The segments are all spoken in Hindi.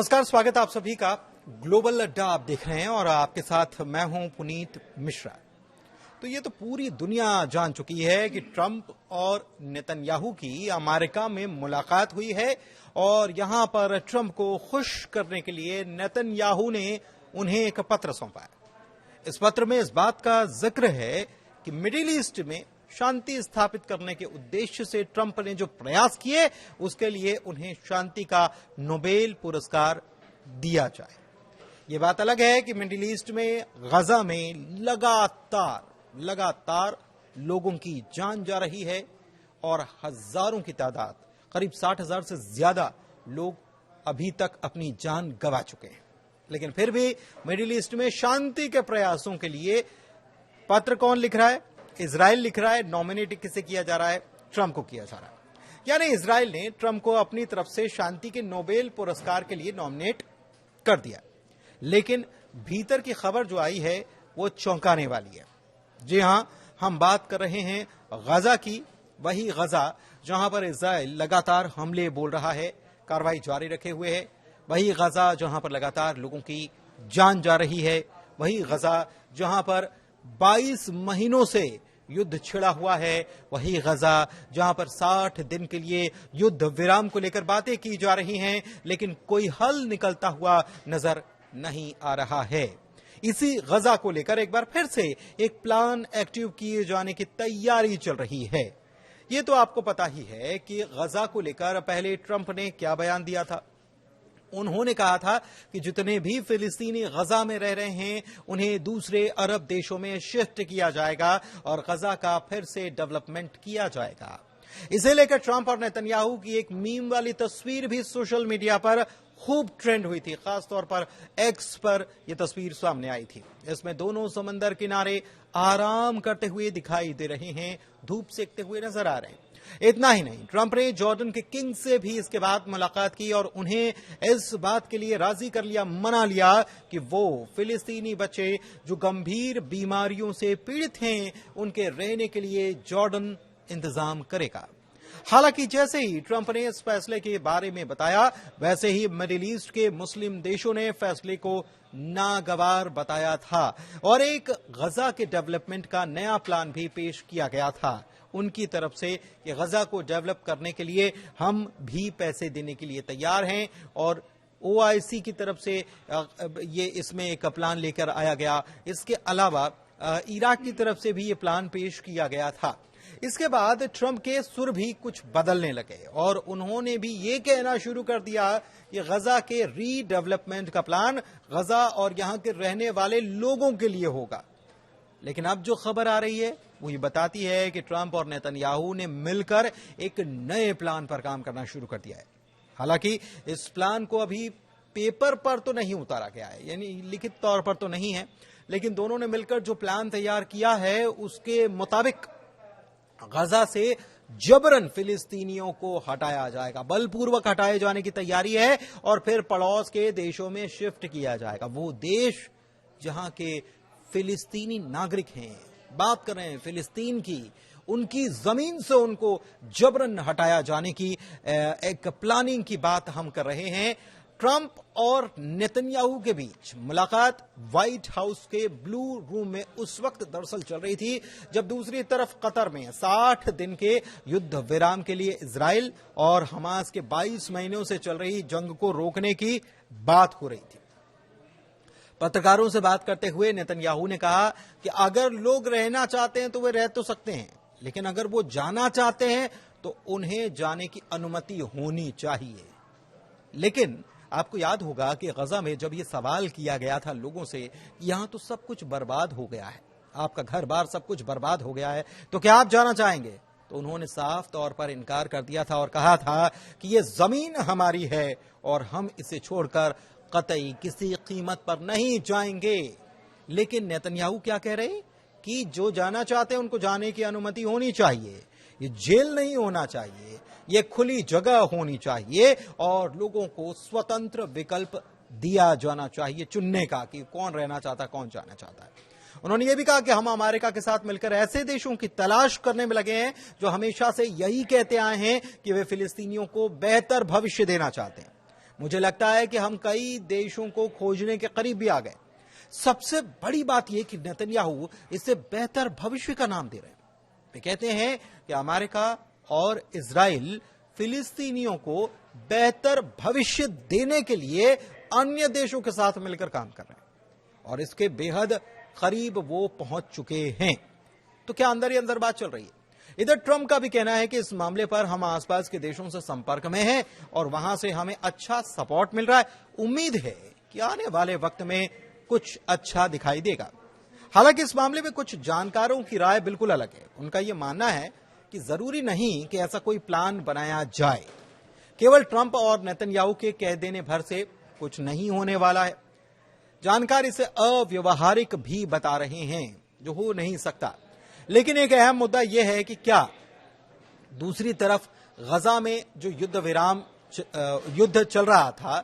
नमस्कार, स्वागत है आप सभी का। ग्लोबल अड्डा आप देख रहे हैं और आपके साथ मैं हूं पुनीत मिश्रा। तो ये तो पूरी दुनिया जान चुकी है कि ट्रंप और नेतन्याहू की अमेरिका में मुलाकात हुई है और यहां पर ट्रंप को खुश करने के लिए नेतन्याहू ने उन्हें एक पत्र सौंपा है। इस पत्र में इस बात का जिक्र है कि मिडिल ईस्ट में शांति स्थापित करने के उद्देश्य से ट्रंप ने जो प्रयास किए उसके लिए उन्हें शांति का नोबेल पुरस्कार दिया जाए। ये बात अलग है कि मिडिल ईस्ट में गजा में लगातार लोगों की जान जा रही है और हजारों की तादाद, करीब 60,000 से ज्यादा लोग अभी तक अपनी जान गंवा चुके हैं। लेकिन फिर भी मिडिल ईस्ट में शांति के प्रयासों के लिए पत्र कौन लिख रहा है? इजराइल लिख रहा है। नॉमिनेट किसे किया जा रहा है? ट्रंप को किया जा रहा है। यानी इजराइल ने ट्रंप को अपनी तरफ से शांति के नोबेल पुरस्कार के लिए नॉमिनेट कर दिया। लेकिन भीतर की खबर जो आई है वो चौंकाने वाली है। जी हां, हम बात कर रहे हैं गजा की। वही गजा जहां पर इजराइल लगातार हमले बोल रहा है, कार्रवाई जारी रखे हुए है। वही गजा जहां पर लगातार लोगों की जान जा रही है। वही गजा जहां पर 22 महीनों से युद्ध छिड़ा हुआ है। वही गजा जहां पर 60 दिन के लिए युद्ध विराम को लेकर बातें की जा रही हैं, लेकिन कोई हल निकलता हुआ नजर नहीं आ रहा है। इसी गजा को लेकर एक बार फिर से एक प्लान एक्टिव किए जाने की तैयारी चल रही है। ये तो आपको पता ही है कि गजा को लेकर पहले ट्रंप ने क्या बयान दिया था। उन्होंने कहा था कि जितने भी फिलिस्तीनी गजा में रह रहे हैं उन्हें दूसरे अरब देशों में शिफ्ट किया जाएगा और गजा का फिर से डेवलपमेंट किया जाएगा। इसे लेकर ट्रंप और नेतन्याहू की एक मीम वाली तस्वीर भी सोशल मीडिया पर खूब ट्रेंड हुई थी। खासतौर पर एक्स पर यह तस्वीर सामने आई थी। इसमें दोनों समंदर किनारे आराम करते हुए दिखाई दे रहे हैं, धूप सेकते हुए नजर आ रहे हैं। इतना ही नहीं, ट्रंप ने जॉर्डन के किंग से भी इसके बाद मुलाकात की और उन्हें इस बात के लिए राजी कर लिया, मना लिया कि वो फिलिस्तीनी बच्चे जो गंभीर बीमारियों से पीड़ित हैं उनके रहने के लिए जॉर्डन इंतजाम करेगा। हालांकि जैसे ही ट्रंप ने इस फैसले के बारे में बताया, वैसे ही मिडिल ईस्ट के मुस्लिम देशों ने फैसले को नागवार बताया था और एक गजा के डेवलपमेंट का नया प्लान भी पेश किया गया था उनकी तरफ से कि गजा को डेवलप करने के लिए हम भी पैसे देने के लिए तैयार हैं। और ओआईसी की तरफ से ये इसमें एक प्लान लेकर आया गया। इसके अलावा इराक की तरफ से भी ये प्लान पेश किया गया था। इसके बाद ट्रंप के सुर भी कुछ बदलने लगे और उन्होंने भी ये कहना शुरू कर दिया कि गजा के रीडेवलपमेंट का प्लान गजा और यहां के रहने वाले लोगों के लिए होगा। लेकिन अब जो खबर आ रही है वो ये बताती है कि ट्रंप और नेतन्याहू ने मिलकर एक नए प्लान पर काम करना शुरू कर दिया है। हालांकि इस प्लान को अभी पेपर पर तो नहीं उतारा गया है, यानी लिखित तौर पर तो नहीं है, लेकिन दोनों ने मिलकर जो प्लान तैयार किया है उसके मुताबिक गजा से जबरन फिलिस्तीनियों को हटाया जाएगा, बलपूर्वक हटाए जाने की तैयारी है और फिर पड़ोस के देशों में शिफ्ट किया जाएगा। वो देश जहां के फिलिस्तीनी नागरिक हैं, बात कर रहे हैं फिलिस्तीन की, उनकी जमीन से उनको जबरन हटाया जाने की एक प्लानिंग की बात हम कर रहे हैं। ट्रंप और नेतन्याहू के बीच मुलाकात व्हाइट हाउस के ब्लू रूम में उस वक्त दरअसल चल रही थी जब दूसरी तरफ कतर में 60 दिन के युद्ध विराम के लिए इजराइल और हमास के 22 महीनों से चल रही जंग को रोकने की बात हो रही थी। पत्रकारों से बात करते हुए नेतन्याहू ने कहा कि अगर लोग रहना चाहते हैं तो वे रह तो सकते हैं, लेकिन अगर वो जाना चाहते हैं तो उन्हें जाने की अनुमति होनी चाहिए। लेकिन आपको याद होगा कि गजा में जब ये सवाल किया गया था लोगों से, यहां तो सब कुछ बर्बाद हो गया है, आपका घर बार सब कुछ बर्बाद हो गया है, तो क्या आप जाना चाहेंगे? तो उन्होंने साफ तौर पर इनकार कर दिया था और कहा था कि ये जमीन हमारी है और हम इसे छोड़कर कतई किसी कीमत पर नहीं जाएंगे। लेकिन नेतन्याहू क्या कह रहे हैं कि जो जाना चाहते हैं उनको जाने की अनुमति होनी चाहिए, ये जेल नहीं होना चाहिए, ये खुली जगह होनी चाहिए और लोगों को स्वतंत्र विकल्प दिया जाना चाहिए चुनने का कि कौन रहना चाहता है, कौन जाना चाहता है। उन्होंने ये भी कहा कि हम अमेरिका के साथ मिलकर ऐसे देशों की तलाश करने में लगे हैं जो हमेशा से यही कहते आए हैं कि वे फिलिस्तीनियों को बेहतर भविष्य देना चाहते हैं। मुझे लगता है कि हम कई देशों को खोजने के करीब भी आ गए। सबसे बड़ी बात यह कि नेतन्याहू इससे बेहतर भविष्य का नाम दे रहे हैं। वे कहते हैं कि अमेरिका और इजराइल फिलिस्तीनियों को बेहतर भविष्य देने के लिए अन्य देशों के साथ मिलकर काम कर रहे हैं और इसके बेहद करीब वो पहुंच चुके हैं। तो क्या अंदर ही अंदर बात चल रही है? इधर ट्रंप का भी कहना है कि इस मामले पर हम आसपास के देशों से संपर्क में हैं और वहां से हमें अच्छा सपोर्ट मिल रहा है। उम्मीद है कि आने वाले वक्त में कुछ अच्छा दिखाई देगा। हालांकि इस मामले में कुछ जानकारों की राय बिल्कुल अलग है। उनका यह मानना है कि जरूरी नहीं कि ऐसा कोई प्लान बनाया जाए। केवल ट्रंप और नेतन्याहू के कह देने भर से कुछ नहीं होने वाला है। जानकार इसे अव्यवहारिक भी बता रहे हैं, जो हो नहीं सकता। लेकिन एक अहम मुद्दा यह है कि क्या दूसरी तरफ गजा में जो युद्ध चल रहा था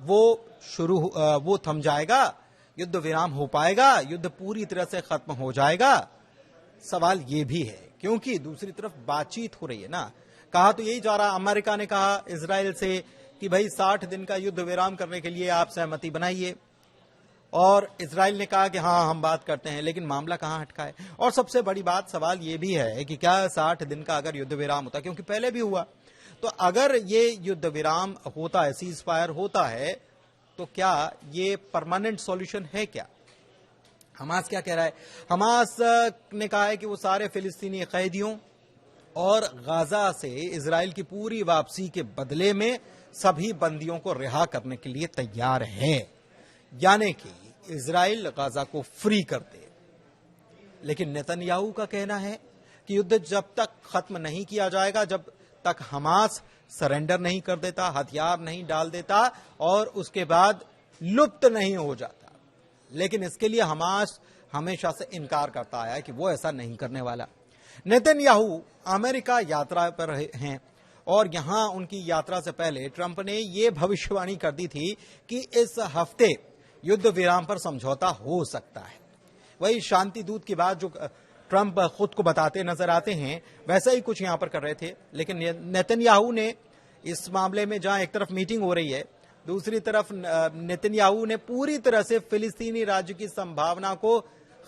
वो थम जाएगा, युद्ध विराम हो पाएगा, युद्ध पूरी तरह से खत्म हो जाएगा? सवाल यह भी है क्योंकि दूसरी तरफ बातचीत हो रही है ना। कहा तो यही जा रहा, अमेरिका ने कहा इजराइल से कि भाई 60 दिन का युद्ध विराम करने के लिए आप सहमति बनाइए और इजराइल ने कहा कि हाँ हम बात करते हैं, लेकिन मामला कहां अटका है। और सबसे बड़ी बात सवाल यह भी है कि क्या 60 दिन का अगर युद्ध विराम होता, क्योंकि पहले भी हुआ, तो अगर ये युद्ध विराम होता है, सीज फायर होता है, तो क्या ये परमानेंट सॉल्यूशन है? क्या हमास क्या कह रहा है? हमास ने कहा है कि वो सारे फिलिस्तीनी कैदियों और गाजा से इजराइल की पूरी वापसी के बदले में सभी बंदियों को रिहा करने के लिए तैयार है, यानी कि इजराइल गाजा को फ्री कर दे। लेकिन नेतन्याहू का कहना है कि युद्ध जब तक खत्म नहीं किया जाएगा, जब तक हमास सरेंडर नहीं कर देता, हथियार नहीं डाल देता और उसके बाद लुप्त नहीं हो जाता। लेकिन इसके लिए हमास हमेशा से इनकार करता आया है कि वो ऐसा नहीं करने वाला। नेतन्याहू अमेरिका यात्रा पर हैं और यहां उनकी यात्रा से पहले ट्रंप ने यह भविष्यवाणी कर दी थी कि इस हफ्ते युद्ध विराम पर समझौता हो सकता है। वही शांति दूत की बात जो ट्रंप खुद को बताते नजर आते हैं, वैसा ही कुछ यहां पर कर रहे थे। लेकिन नेतन्याहू ने इस मामले में जहां एक तरफ मीटिंग हो रही है, दूसरी तरफ नेतन्याहू ने पूरी तरह से फिलिस्तीनी राज्य की संभावना को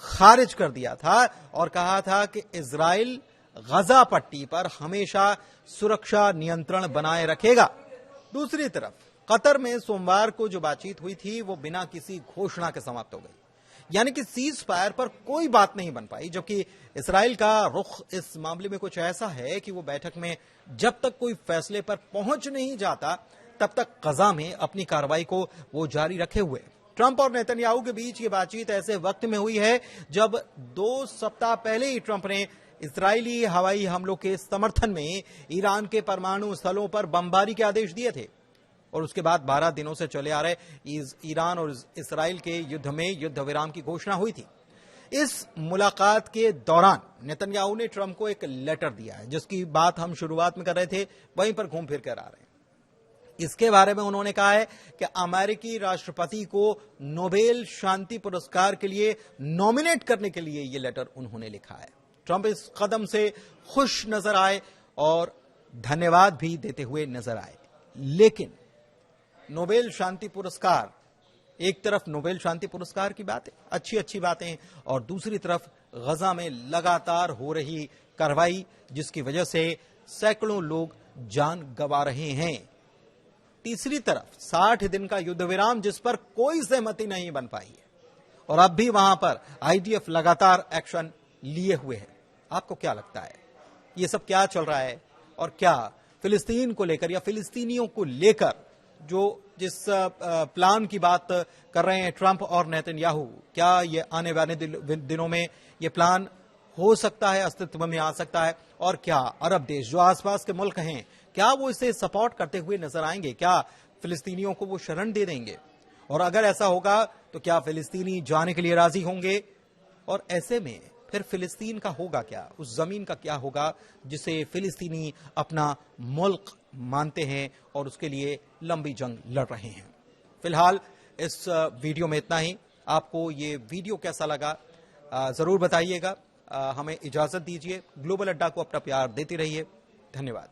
खारिज कर दिया था और कहा था कि इजराइल गजा पट्टी पर हमेशा सुरक्षा नियंत्रण बनाए रखेगा। दूसरी तरफ कतर में सोमवार को जो बातचीत हुई थी वो बिना किसी घोषणा के समाप्त हो गई, यानी कि सीज फायर पर कोई बात नहीं बन पाई। जबकि इजराइल का रुख इस मामले में कुछ ऐसा है कि वो बैठक में जब तक कोई फैसले पर पहुंच नहीं जाता तब तक गजा में अपनी कार्रवाई को वो जारी रखे हुए। ट्रंप और नेतन्याहू के बीच ये बातचीत ऐसे वक्त में हुई है जब 2 सप्ताह पहले ही ट्रंप ने इजरायली हवाई हमलों के समर्थन में ईरान के परमाणु स्थलों पर बमबारी के आदेश दिए थे और उसके बाद 12 दिनों से चले आ रहे ईरान और इजराइल के युद्ध में युद्ध विराम की घोषणा हुई थी। इस मुलाकात के दौरान नेतन्याहू ने ट्रंप को एक लेटर दिया है, जिसकी बात हम शुरुआत में कर रहे थे, वहीं पर घूम फिर कर आ रहे हैं। इसके बारे में उन्होंने कहा है कि अमेरिकी राष्ट्रपति को नोबेल शांति पुरस्कार के लिए नॉमिनेट करने के लिए यह लेटर उन्होंने लिखा है। ट्रंप इस कदम से खुश नजर आए और धन्यवाद भी देते हुए नजर आए। लेकिन नोबेल शांति पुरस्कार, एक तरफ नोबेल शांति पुरस्कार की बातें, अच्छी अच्छी बातें, और दूसरी तरफ गजा में लगातार हो रही कार्रवाई जिसकी वजह से सैकड़ों लोग जान गंवा रहे हैं। तीसरी तरफ 60 दिन का युद्ध विराम जिस पर कोई सहमति नहीं बन पाई है और अब भी वहां पर आईडीएफ लगातार एक्शन लिए हुए है। आपको क्या लगता है ये सब क्या चल रहा है और क्या फिलिस्तीन को लेकर या फिलिस्तीनियों को लेकर जिस प्लान की बात कर रहे हैं ट्रंप और नेतन्याहू, क्या ये आने वाले दिनों में ये प्लान हो सकता है, अस्तित्व में आ सकता है? और क्या अरब देश जो आसपास के मुल्क हैं, क्या वो इसे सपोर्ट करते हुए नजर आएंगे? क्या फिलिस्तीनियों को वो शरण दे देंगे? और अगर ऐसा होगा तो क्या फिलिस्तीनी जाने के लिए राजी होंगे? और ऐसे में फिर फिलिस्तीन का होगा क्या, उस जमीन का क्या होगा जिसे फिलिस्तीनी अपना मुल्क मानते हैं और उसके लिए लंबी जंग लड़ रहे हैं? फिलहाल इस वीडियो में इतना ही। आपको ये वीडियो कैसा लगा जरूर बताइएगा। हमें इजाजत दीजिए। ग्लोबल अड्डा को अपना प्यार देते रहिए। धन्यवाद।